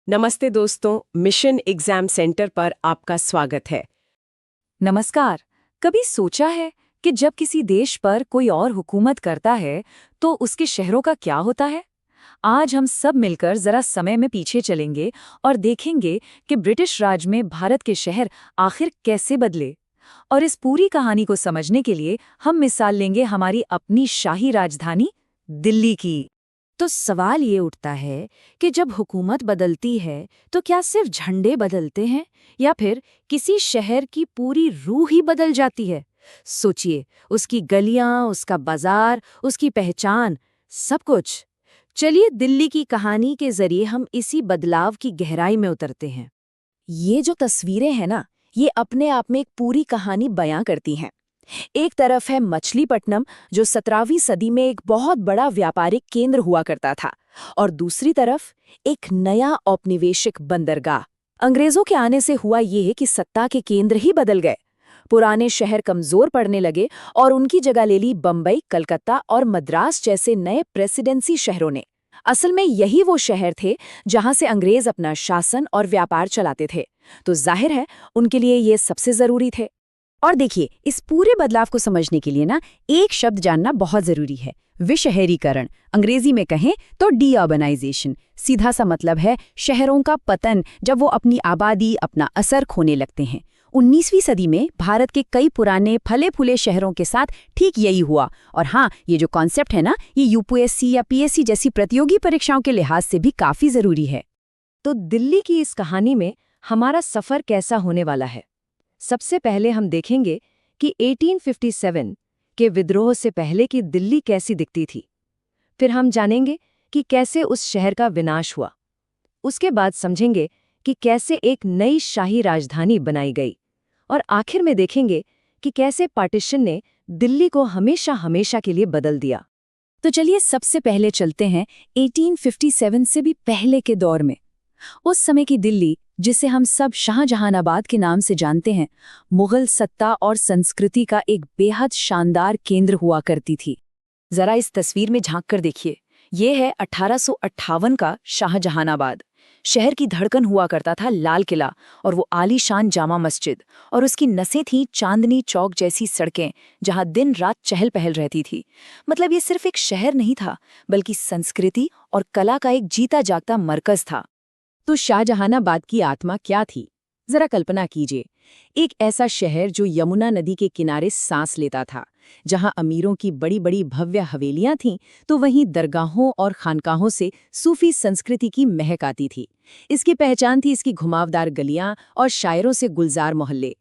नमस्ते दोस्तों, mission exam centre पर आपका स्वागत है। नमस्कार। कभी सोचा है कि जब किसी देश पर कोई और हुकूमत करता है तो उसके शहरों का क्या होता है? आज हम सब मिलकर जरा समय में पीछे चलेंगे और देखेंगे कि ब्रिटिश राज में भारत के शहर आखिर कैसे बदले। और इस पूरी कहानी को समझने के लिए हम मिसाल लेंगे हमारी अपनी शाही राजधानी दिल्ली की। तो सवाल ये उठता है कि जब हुकूमत बदलती है तो क्या सिर्फ झंडे बदलते हैं या फिर किसी शहर की पूरी रूह ही बदल जाती है? सोचिए, उसकी गलियां, उसका बाजार, उसकी पहचान, सब कुछ। चलिए दिल्ली की कहानी के जरिए हम इसी बदलाव की गहराई में उतरते हैं। ये जो तस्वीरें हैं ना, ये अपने आप में एक पूरी कहानी बयां करती हैं। एक तरफ है मछलीपट्टनम, जो 17वीं सदी में एक बहुत बड़ा व्यापारिक केंद्र हुआ करता था, और दूसरी तरफ एक नया औपनिवेशिक बंदरगाह। अंग्रेजों के आने से हुआ ये कि सत्ता के केंद्र ही बदल गए। पुराने शहर कमजोर पड़ने लगे और उनकी जगह ले ली बम्बई, कलकत्ता और मद्रास जैसे नए प्रेसिडेंसी शहरों ने। असल में यही वो शहर थे जहां से अंग्रेज अपना शासन और व्यापार चलाते थे, तो जाहिर है उनके लिए ये सबसे जरूरी थे। और देखिए, इस पूरे बदलाव को समझने के लिए ना एक शब्द जानना बहुत जरूरी है, विशहरीकरण। अंग्रेजी में कहें तो डीअर्बनाइजेशन। सीधा सा मतलब है शहरों का पतन, जब वो अपनी आबादी, अपना असर खोने लगते हैं। 19वीं सदी में भारत के कई पुराने फले फूले शहरों के साथ ठीक यही हुआ। और हाँ, ये जो कॉन्सेप्ट है ना, ये यूपीएससी या पीएससी जैसी प्रतियोगी परीक्षाओं के लिहाज से भी काफी जरूरी है। तो दिल्ली की इस कहानी में हमारा सफर कैसा होने वाला है? सबसे पहले हम देखेंगे कि 1857 के विद्रोह से पहले की दिल्ली कैसी दिखती थी। फिर हम जानेंगे कि कैसे उस शहर का विनाश हुआ। उसके बाद समझेंगे कि कैसे एक नई शाही राजधानी बनाई गई। और आखिर में देखेंगे कि कैसे पार्टीशन ने दिल्ली को हमेशा हमेशा के लिए बदल दिया। तो चलिए सबसे पहले चलते हैं 1857 से भी पहले के दौर में। उस समय की दिल्ली, जिसे हम सब शाहजहानाबाद के नाम से जानते हैं, मुगल सत्ता और संस्कृति का एक बेहद शानदार केंद्र हुआ करती थी। जरा इस तस्वीर में झांक कर देखिए। ये है 1858 का शाहजहानाबाद। शहर की धड़कन हुआ करता था लाल किला और वो आलीशान जामा मस्जिद, और उसकी नसें थीं चांदनी चौक जैसी सड़कें, जहां दिन रात चहल पहल रहती थी। मतलब ये सिर्फ एक शहर नहीं था, बल्कि संस्कृति और कला का एक जीता जागता मरकज था। तो शाहजहानाबाद की आत्मा क्या थी? जरा कल्पना कीजिए, एक ऐसा शहर जो यमुना नदी के किनारे सांस लेता था, जहां अमीरों की बड़ी बड़ी भव्य हवेलियां थीं, तो वहीं दरगाहों और खानकाहों से सूफी संस्कृति की महक आती थी। इसकी पहचान थी इसकी घुमावदार गलियां और शायरों से गुलजार मोहल्ले।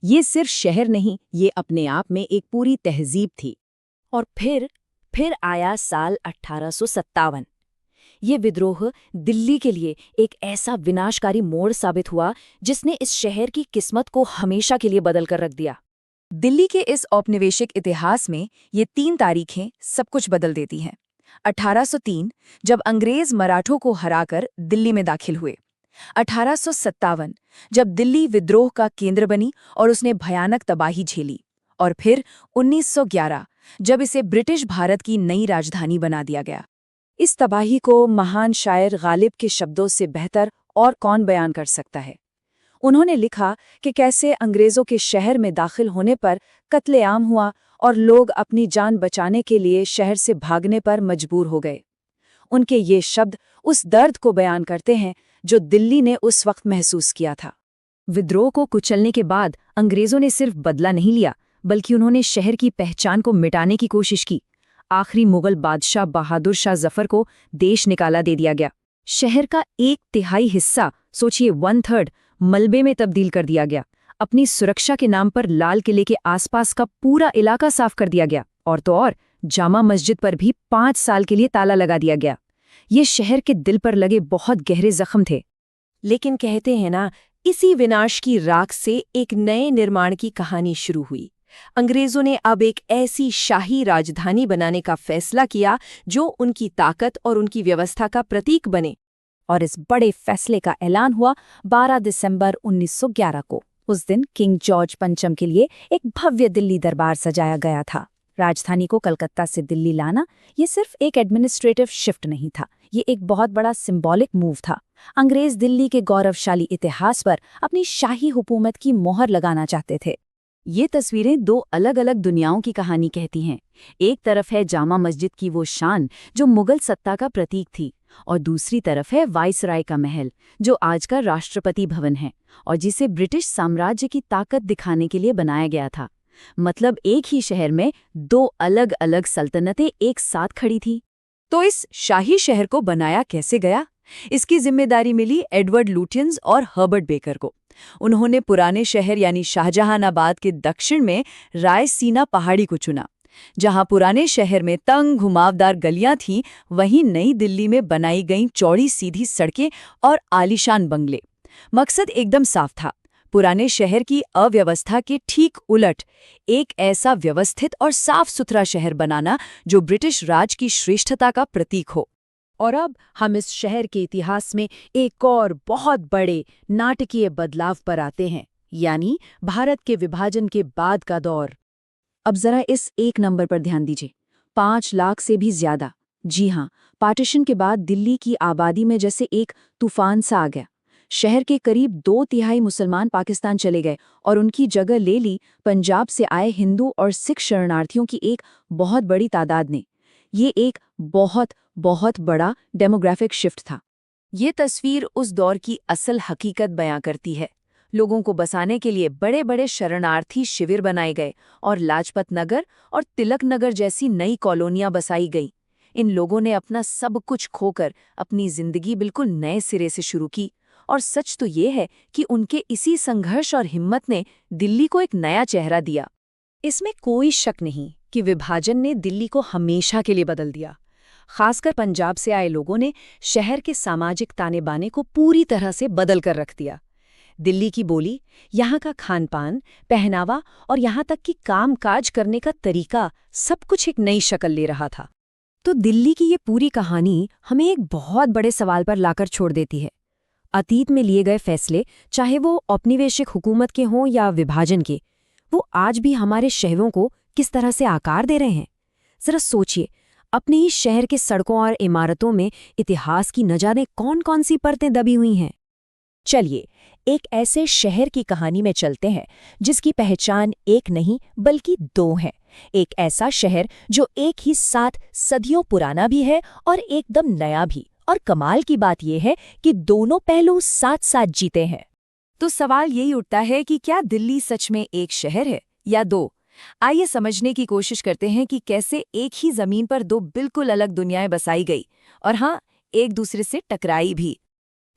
ये सिर्फ शहर नहीं, ये अपने आप में एक पूरी तहजीब थी। और फिर आया साल 1857। ये विद्रोह दिल्ली के लिए एक ऐसा विनाशकारी मोड़ साबित हुआ जिसने इस शहर की किस्मत को हमेशा के लिए बदल कर रख दिया। दिल्ली के इस औपनिवेशिक इतिहास में ये 3 तारीखें सब कुछ बदल देती हैं। 1803, जब अंग्रेज मराठों को हराकर दिल्ली में दाखिल हुए। 1857, जब दिल्ली विद्रोह का केंद्र बनी और उसने भयानक तबाही झेली। और फिर 1911, जब इसे ब्रिटिश भारत की नई राजधानी बना दिया गया। इस तबाही को महान शायर गालिब के शब्दों से बेहतर और कौन बयान कर सकता है। उन्होंने लिखा कि कैसे अंग्रेजों के शहर में दाखिल होने पर कत्लेआम हुआ और लोग अपनी जान बचाने के लिए शहर से भागने पर मजबूर हो गए। उनके ये शब्द उस दर्द को बयान करते हैं जो दिल्ली ने उस वक्त महसूस किया था। विद्रोह को कुचलने के बाद अंग्रेजों ने सिर्फ बदला नहीं लिया, बल्कि उन्होंने शहर की पहचान को मिटाने की कोशिश की। आखिरी मुगल बादशाह बहादुर शाह जफर को देश निकाला दे दिया गया। शहर का 1/3 हिस्सा, सोचिए 1/3, मलबे में तब्दील कर दिया गया। अपनी सुरक्षा के नाम पर लाल किले के आसपास का पूरा इलाका साफ कर दिया गया। और तो और, जामा मस्जिद पर भी 5 साल के लिए ताला लगा दिया गया। ये शहर के दिल पर लगे बहुत गहरे जख्म थे। लेकिन कहते हैं ना, इसी विनाश की राख से एक नए निर्माण की कहानी शुरू हुई। अंग्रेजों ने अब एक ऐसी शाही राजधानी बनाने का फैसला किया जो उनकी ताकत और उनकी व्यवस्था का प्रतीक बने। और इस बड़े फैसले का ऐलान हुआ 12 दिसंबर 1911 को। उस दिन किंग जॉर्ज पंचम के लिए एक भव्य दिल्ली दरबार सजाया गया था। राजधानी को कलकत्ता से दिल्ली लाना ये सिर्फ एक एडमिनिस्ट्रेटिव शिफ्ट नहीं था, ये एक बहुत बड़ा सिंबॉलिक मूव था। अंग्रेज दिल्ली के गौरवशाली इतिहास पर अपनी शाही हुकूमत की मोहर लगाना चाहते थे। ये तस्वीरें दो अलग अलग दुनियाओं की कहानी कहती हैं। एक तरफ है जामा मस्जिद की वो शान जो मुगल सत्ता का प्रतीक थी, और दूसरी तरफ है वाइसराय का महल जो आज का राष्ट्रपति भवन है और जिसे ब्रिटिश साम्राज्य की ताकत दिखाने के लिए बनाया गया था। मतलब एक ही शहर में दो अलग अलग सल्तनतें एक साथ खड़ी थी। तो इस शाही शहर को बनाया कैसे गया? इसकी जिम्मेदारी मिली एडवर्ड लुटियंस और हर्बर्ट बेकर को। उन्होंने पुराने शहर यानी शाहजहानाबाद के दक्षिण में रायसीना पहाड़ी को चुना। जहां पुराने शहर में तंग घुमावदार गलियां थीं, वहीं नई दिल्ली में बनाई गईं चौड़ी सीधी सड़कें और आलीशान बंगले। मकसद एकदम साफ था, पुराने शहर की अव्यवस्था के ठीक उलट एक ऐसा व्यवस्थित और साफ सुथरा शहर बनाना जो ब्रिटिश राज की श्रेष्ठता का प्रतीक हो। और अब हम इस शहर के इतिहास में एक और बहुत बड़े नाटकीय बदलाव पर आते हैं, यानी भारत के विभाजन के बाद का दौर। अब जरा इस एक नंबर पर ध्यान दीजिए, 5 लाख से भी ज्यादा। जी हाँ, पार्टीशन के बाद दिल्ली की आबादी में जैसे एक तूफान सा आ गया। शहर के करीब 2/3 मुसलमान पाकिस्तान चले गए और उनकी जगह ले ली पंजाब से आए हिंदू और सिख शरणार्थियों की एक बहुत बड़ी तादाद ने। ये एक बहुत बहुत बड़ा डेमोग्राफिक शिफ्ट था। ये तस्वीर उस दौर की असल हकीकत बयां करती है। लोगों को बसाने के लिए बड़े बड़े शरणार्थी शिविर बनाए गए और लाजपत नगर और तिलक नगर जैसी नई कॉलोनियां बसाई गई। इन लोगों ने अपना सब कुछ खोकर अपनी जिंदगी बिल्कुल नए सिरे से शुरू की, और सच तो ये है कि उनके इसी संघर्ष और हिम्मत ने दिल्ली को एक नया चेहरा दिया। इसमें कोई शक नहीं कि विभाजन ने दिल्ली को हमेशा के लिए बदल दिया। खासकर पंजाब से आए लोगों ने शहर के सामाजिक ताने बाने को पूरी तरह से बदल कर रख दिया। दिल्ली की बोली, यहाँ का खान पान, पहनावा और यहाँ तक कि काम काज करने का तरीका सब कुछ एक नई शक्ल ले रहा था। तो दिल्ली की ये पूरी कहानी हमें एक बहुत बड़े सवाल पर लाकर छोड़ देती है। अतीत में लिए गए फैसले, चाहे वो औपनिवेशिक हुकूमत के हों या विभाजन के, वो आज भी हमारे शहरों को किस तरह से आकार दे रहे हैं। जरा सोचिए, अपने ही शहर के सड़कों और इमारतों में इतिहास की न जाने कौन कौन सी परतें दबी हुई हैं। चलिए एक ऐसे शहर की कहानी में चलते हैं जिसकी पहचान एक नहीं बल्कि दो है। एक ऐसा शहर जो एक ही साथ सदियों पुराना भी है और एकदम नया भी, और कमाल की बात यह है कि दोनों पहलू साथ साथ जीते हैं। तो सवाल यही उठता है कि क्या दिल्ली सच में एक शहर है या दो? आइए समझने की कोशिश करते हैं कि कैसे एक ही जमीन पर दो बिल्कुल अलग दुनियाएं बसाई गई, और हाँ, एक दूसरे से टकराई भी।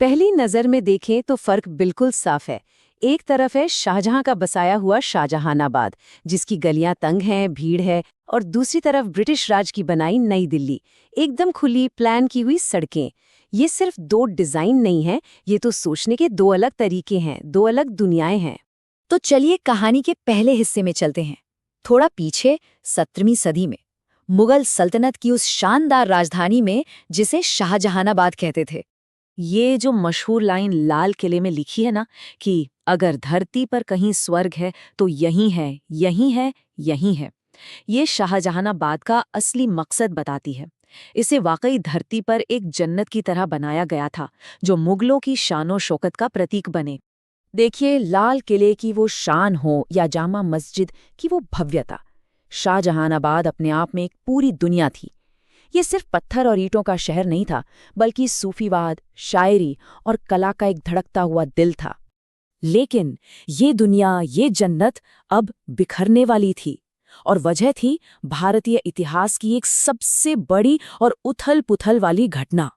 पहली नज़र में देखें तो फर्क बिल्कुल साफ है। एक तरफ है शाहजहां का बसाया हुआ शाहजहानाबाद, जिसकी गलियां तंग हैं, भीड़ है, और दूसरी तरफ ब्रिटिश राज की बनाई नई दिल्ली, एकदम खुली प्लान की हुई सड़कें। ये सिर्फ दो डिज़ाइन नहीं है, ये तो सोचने के दो अलग तरीके हैं, दो अलग दुनियाएं हैं। तो चलिए कहानी के पहले हिस्से में चलते हैं, थोड़ा पीछे 17वीं सदी में, मुगल सल्तनत की उस शानदार राजधानी में जिसे शाहजहानाबाद कहते थे। ये जो मशहूर लाइन लाल किले में लिखी है ना, कि अगर धरती पर कहीं स्वर्ग है तो यही है, यही है, यही है, ये शाहजहानाबाद का असली मकसद बताती है। इसे वाकई धरती पर एक जन्नत की तरह बनाया गया था, जो मुगलों की शानो शौकत का प्रतीक बने। देखिए, लाल किले की वो शान हो या जामा मस्जिद की वो भव्यता, शाहजहानाबाद अपने आप में एक पूरी दुनिया थी। ये सिर्फ पत्थर और ईंटों का शहर नहीं था, बल्कि सूफीवाद, शायरी और कला का एक धड़कता हुआ दिल था। लेकिन ये दुनिया, ये जन्नत अब बिखरने वाली थी, और वजह थी भारतीय इतिहास की एक सबसे बड़ी और उथल-पुथल वाली घटना।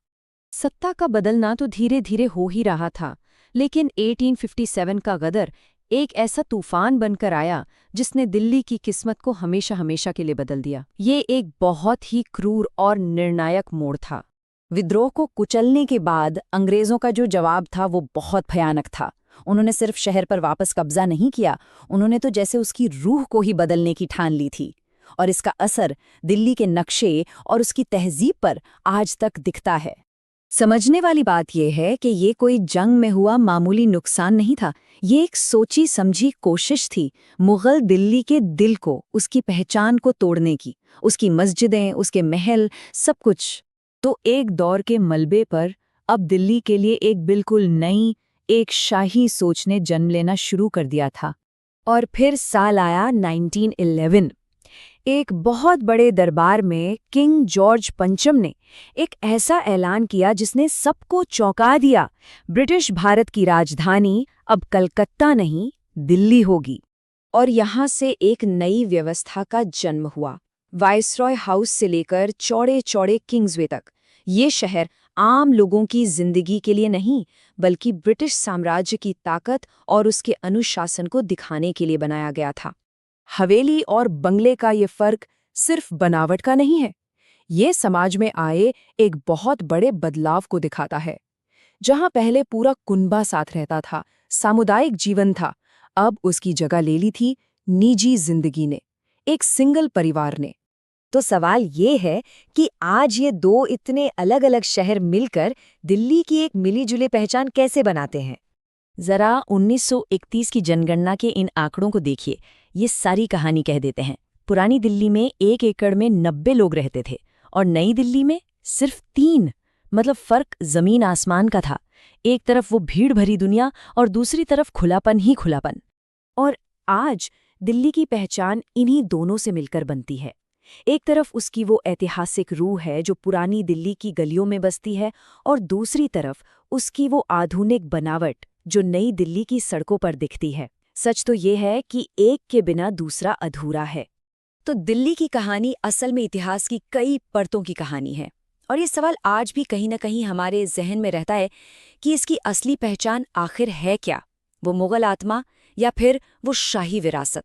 सत्ता का बदलना तो धीरे धीरे हो ही रहा था, लेकिन 1857 का गदर एक ऐसा तूफान बनकर आया जिसने दिल्ली की किस्मत को हमेशा हमेशा के लिए बदल दिया। ये एक बहुत ही क्रूर और निर्णायक मोड़ था। विद्रोह को कुचलने के बाद अंग्रेजों का जो जवाब था वो बहुत भयानक था। उन्होंने सिर्फ शहर पर वापस कब्जा नहीं किया, उन्होंने तो जैसे उसकी रूह को ही बदलने की ठान ली थी। और इसका असर दिल्ली के नक्शे और उसकी तहजीब पर आज तक दिखता है। समझने वाली बात यह है कि ये कोई जंग में हुआ मामूली नुकसान नहीं था। ये एक सोची समझी कोशिश थी मुगल दिल्ली के दिल को, उसकी पहचान को तोड़ने की, उसकी मस्जिदें, उसके महल, सब कुछ। तो एक दौर के मलबे पर अब दिल्ली के लिए एक बिल्कुल नई, एक शाही सोच ने जन्म लेना शुरू कर दिया था। और फिर साल आया 1911। एक बहुत बड़े दरबार में किंग जॉर्ज पंचम ने एक ऐसा ऐलान किया जिसने सबको चौंका दिया। ब्रिटिश भारत की राजधानी अब कलकत्ता नहीं, दिल्ली होगी। और यहाँ से एक नई व्यवस्था का जन्म हुआ। वाइसरॉय हाउस से लेकर चौड़े चौड़े किंग्सवे तक ये शहर आम लोगों की जिंदगी के लिए नहीं, बल्कि ब्रिटिश साम्राज्य की ताकत और उसके अनुशासन को दिखाने के लिए बनाया गया था। हवेली और बंगले का ये फर्क सिर्फ बनावट का नहीं है, ये समाज में आए एक बहुत बड़े बदलाव को दिखाता है। जहां पहले पूरा कुनबा साथ रहता था, सामुदायिक जीवन था, अब उसकी जगह ले ली थी निजी जिंदगी ने, एक सिंगल परिवार ने। तो सवाल ये है कि आज ये दो इतने अलग अलग शहर मिलकर दिल्ली की एक मिली-जुली पहचान कैसे बनाते हैं? जरा 1931 की जनगणना के इन आंकड़ों को देखिए, ये सारी कहानी कह देते हैं। पुरानी दिल्ली में 1 एकड़ में 90 लोग रहते थे और नई दिल्ली में सिर्फ 3। मतलब फर्क जमीन आसमान का था। एक तरफ वो भीड़ भरी दुनिया और दूसरी तरफ खुलापन ही खुलापन। और आज दिल्ली की पहचान इन्हीं दोनों से मिलकर बनती है। एक तरफ उसकी वो ऐतिहासिक रूह है जो पुरानी दिल्ली की गलियों में बसती है, और दूसरी तरफ उसकी वो आधुनिक बनावट जो नई दिल्ली की सड़कों पर दिखती है। सच तो ये है कि एक के बिना दूसरा अधूरा है। तो दिल्ली की कहानी असल में इतिहास की कई परतों की कहानी है, और ये सवाल आज भी कहीं न कहीं हमारे जहन में रहता है कि इसकी असली पहचान आखिर है क्या? वो मुगल आत्मा या फिर वो शाही विरासत?